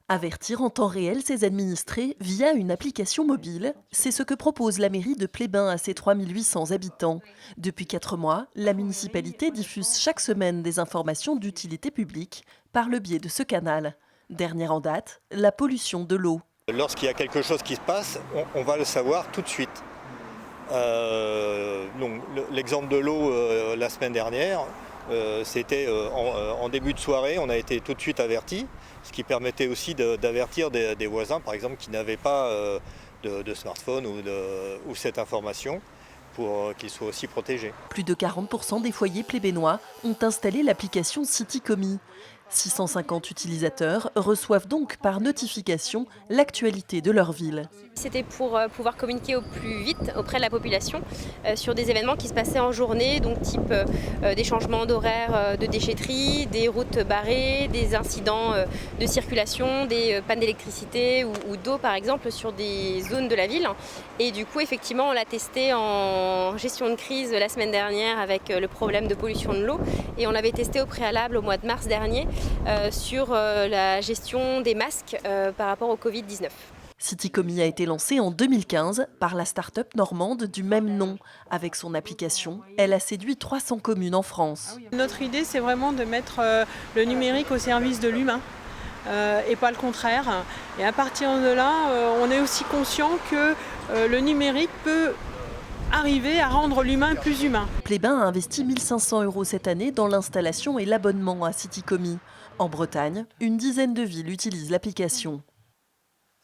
Avertir en temps réel ses administrés via une application mobile, c'est ce que propose la mairie de Plébin à ses 3800 habitants. Depuis 4 mois, la municipalité diffuse chaque semaine des informations d'utilité publique par le biais de ce canal. Dernière en date, la pollution de l'eau. Lorsqu'il y a quelque chose qui se passe, on va le savoir tout de suite. L'exemple de l'eau la semaine dernière, c'était en début de soirée, on a été tout de suite avertis, ce qui permettait aussi d'avertir des voisins, par exemple, qui n'avaient pas de smartphone ou cette information pour qu'ils soient aussi protégés. Plus de 40% des foyers plébénois ont installé l'application Citycomi. 650 utilisateurs reçoivent donc par notification l'actualité de leur ville. C'était pour pouvoir communiquer au plus vite auprès de la population sur des événements qui se passaient en journée, donc type des changements d'horaire de déchetterie, des routes barrées, des incidents de circulation, des pannes d'électricité ou d'eau par exemple sur des zones de la ville. Et du coup effectivement on l'a testé en gestion de crise la semaine dernière avec le problème de pollution de l'eau et on l'avait testé au préalable au mois de mars dernier sur la gestion des masques par rapport au Covid-19. Citycomi a été lancée en 2015 par la start-up normande du même nom. Avec son application, elle a séduit 300 communes en France. Notre idée, c'est vraiment de mettre le numérique au service de l'humain et pas le contraire. Et à partir de là, on est aussi conscient que le numérique peut arriver à rendre l'humain plus humain. Plébin a investi 1 500 € cette année dans l'installation et l'abonnement à Citycomi. En Bretagne, une dizaine de villes utilisent l'application.